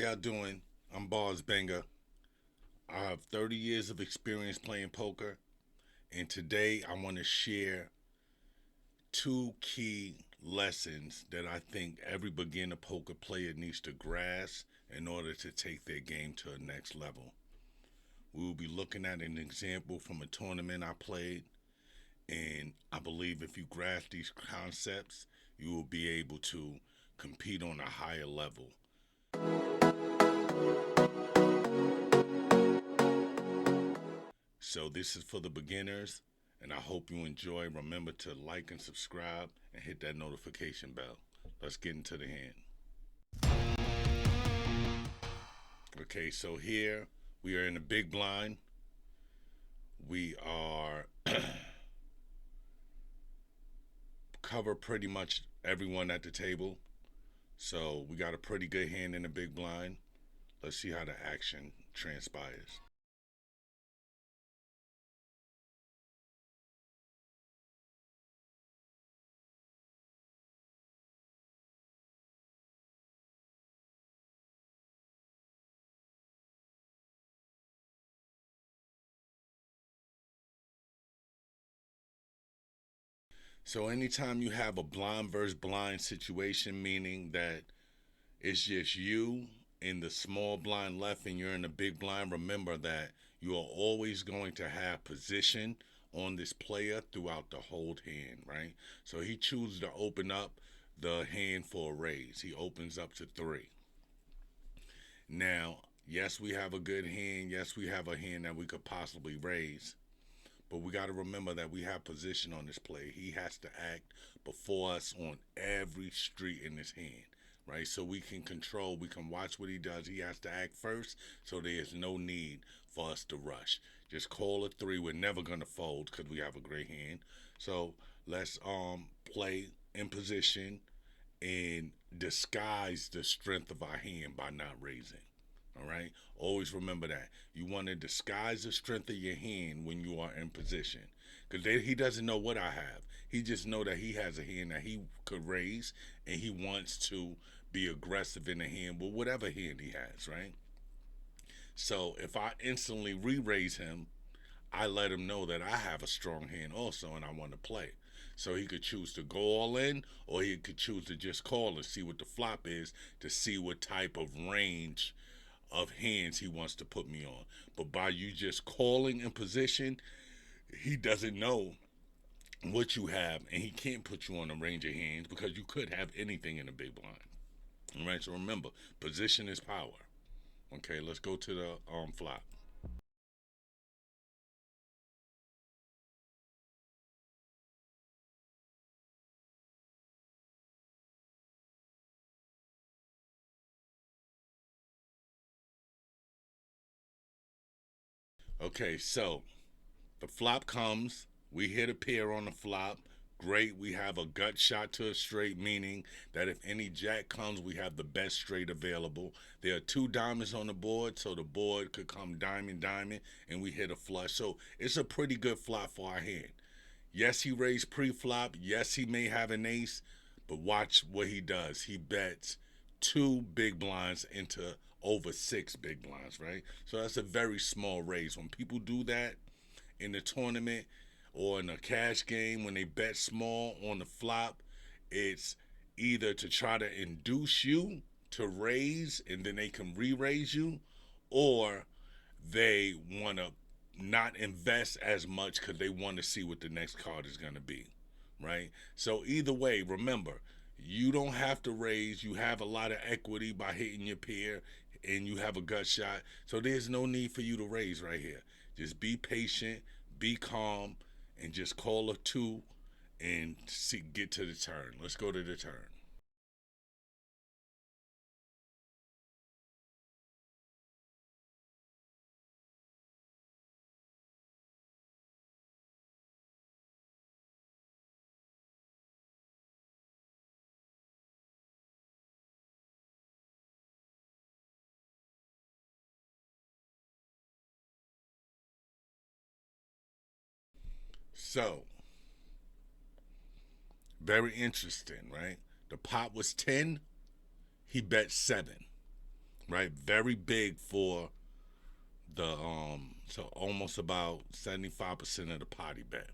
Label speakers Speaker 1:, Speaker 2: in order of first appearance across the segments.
Speaker 1: y'all doing? I'm Barz Banga. I have 30 years of experience playing poker, and today I want to share two key lessons that I think every beginner poker player needs to grasp in order to take their game to a next level. We will be looking at an example from a tournament I played, and I believe if you grasp these concepts, you will be able to compete on a higher level. So this is for the beginners, and I hope you enjoy. Remember to like and subscribe and hit that notification bell. Let's get into the hand. Okay, so here we are in the big blind. We are cover pretty much everyone at the table. So we got a pretty good hand in the big blind. Let's see how the action transpires. So anytime you have a blind versus blind situation, meaning that it's just you in the small blind left and you're in the big blind, remember that you are always going to have position on this player throughout the whole hand, right? So he chooses to open up the hand for a raise. He opens up to three. Now, yes, we have a good hand. Yes, we have a hand that we could possibly raise. But we got to remember that we have position on this play. He has to act before us on every street in his hand, right? So we can control, we can watch what he does. He has to act first, so there's no need for us to rush. Just call a three. We're never gonna fold because we have a great hand. So let's play in position and disguise the strength of our hand by not raising. All right. Always remember that you want to disguise the strength of your hand when you are in position, because he doesn't know what I have. He just know that he has a hand that he could raise, and he wants to be aggressive in the hand with whatever hand he has. Right. So if I instantly re-raise him, I let him know that I have a strong hand also, and I want to play. So he could choose to go all in, or he could choose to just call and see what the flop is to see what type of range of hands he wants to put me on. But by you just calling in position, he doesn't know what you have, and he can't put you on a range of hands because you could have anything in the big blind. All right, so remember, position is power. Okay, let's go to the flop. Okay, so the flop comes. We hit a pair on the flop. Great. We have a gut shot to a straight, meaning that if any jack comes, we have the best straight available. There are two diamonds on the board, so the board could come diamond, diamond, and we hit a flush. So it's a pretty good flop for our hand. Yes, he raised pre-flop. Yes, he may have an ace, but watch what he does. He bets two big blinds into over six big blinds, right? So that's a very small raise. When people do that in the tournament or in a cash game, when they bet small on the flop, it's either to try to induce you to raise and then they can re-raise you, or they want to not invest as much because they want to see what the next card is going to be, right? So either way, remember, you don't have to raise. You have a lot of equity by hitting your pair, and you have a gut shot. So there's no need for you to raise right here. Just be patient, be calm, and just call a two and get to the turn. Let's go to the turn. So, very interesting, right? The pot was 10, he bet 7. right? Very big for the so almost about 75% of the potty bet.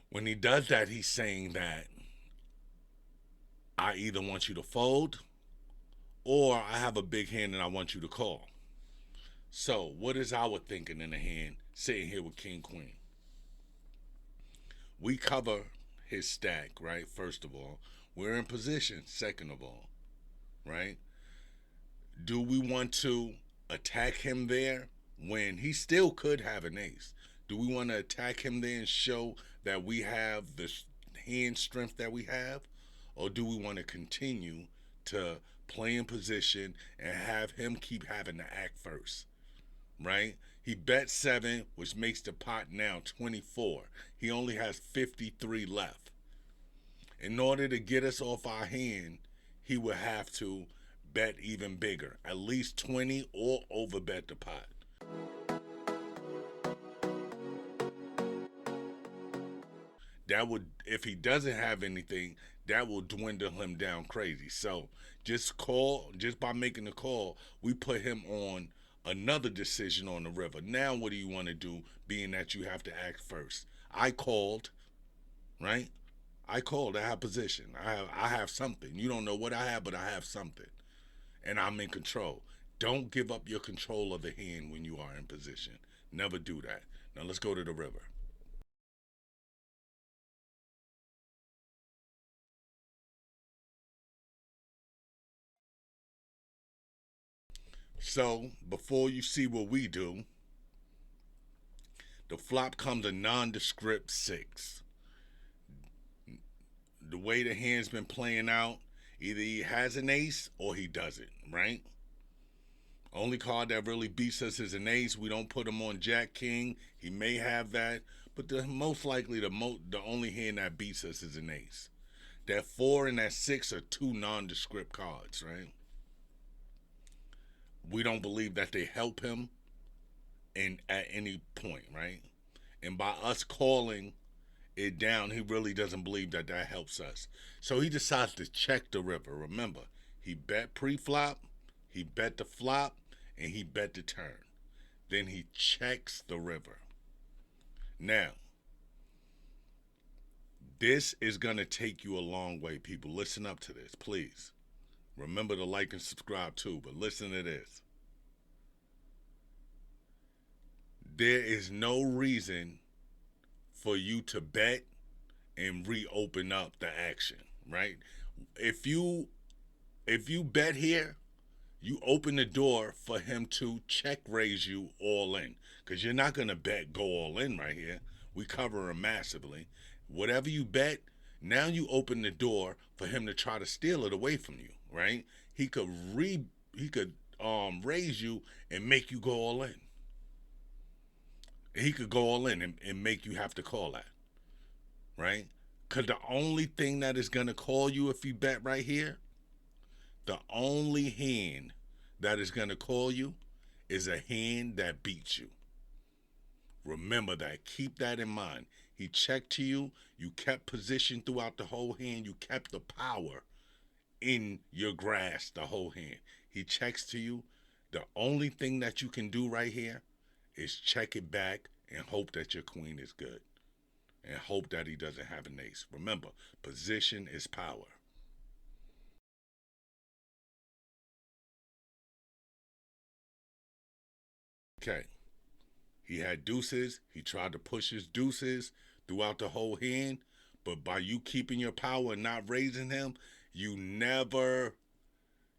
Speaker 1: When he does that, he's saying that I either want you to fold or I have a big hand and I want you to call. So, what is our thinking in the hand sitting here with King Queen? We cover his stack, right? First of all, we're in position, second of all, right? Do we want to attack him there when he still could have an ace? Do we want to attack him there and show that we have the hand strength that we have? Or do we want to continue to play in position and have him keep having to act first? Right? He bet 7, which makes the pot now 24. He only has 53 left. In order to get us off our hand, he would have to bet even bigger, at least 20 or over bet the pot. That would, if he doesn't have anything, that will dwindle him down crazy. So just by making the call, we put him on another decision on the river. Now, what do you want to do, being that you have to act first? I called, right? I called. I have position. I have something. You don't know what I have, but I have something, and I'm in control. Don't give up your control of the hand when you are in position. Never do that. Now let's go to the river. So before you see what we do, the flop comes a nondescript 6. The way the hand's been playing out, either he has an ace or he doesn't, right? Only card that really beats us is an ace. We don't put him on Jack King. He may have that, but the most likely the only hand that beats us is an ace. That 4 and that 6 are two nondescript cards, right? We don't believe that they help him in at any point, right? And by us calling it down, he really doesn't believe that that helps us. So he decides to check the river. Remember, he bet pre-flop, he bet the flop, and he bet the turn. Then he checks the river. Now, this is going to take you a long way, people. Listen up to this, please. Remember to like and subscribe too, but listen to this. There is no reason for you to bet and reopen up the action, right? If you bet here, you open the door for him to check raise you all in, because you're not gonna bet go all in right here. We cover him massively. Whatever you bet, now you open the door for him to try to steal it away from you, right? He could raise you and make you go all in. He could go all in and make you have to call that, right? Because the only thing that is going to call you if you bet right here, the only hand that is going to call you is a hand that beats you. Remember that. Keep that in mind. He checked to you. You kept position throughout the whole hand. You kept the power in your grasp the whole hand. He checks to you. The only thing that you can do right here is check it back and hope that your queen is good. And hope that he doesn't have an ace. Remember, position is power. Okay. He had deuces. He tried to push his deuces throughout the whole hand. But by you keeping your power and not raising him, you never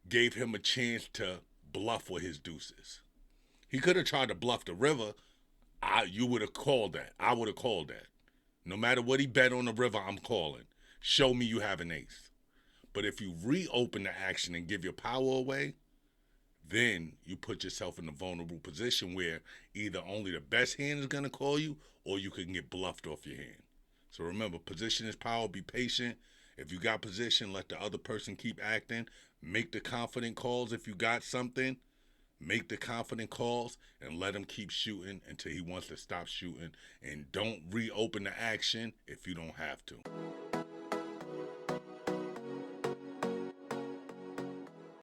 Speaker 1: gave him a chance to bluff with his deuces. He could have tried to bluff the river. You would have called that. I would have called that. No matter what he bet on the river, I'm calling. Show me you have an ace. But if you reopen the action and give your power away, then you put yourself in a vulnerable position where either only the best hand is going to call you or you can get bluffed off your hand. So remember, position is power. Be patient. If you got position, let the other person keep acting. Make the confident calls if you got something. Make the confident calls and let him keep shooting until he wants to stop shooting. And don't reopen the action if you don't have to.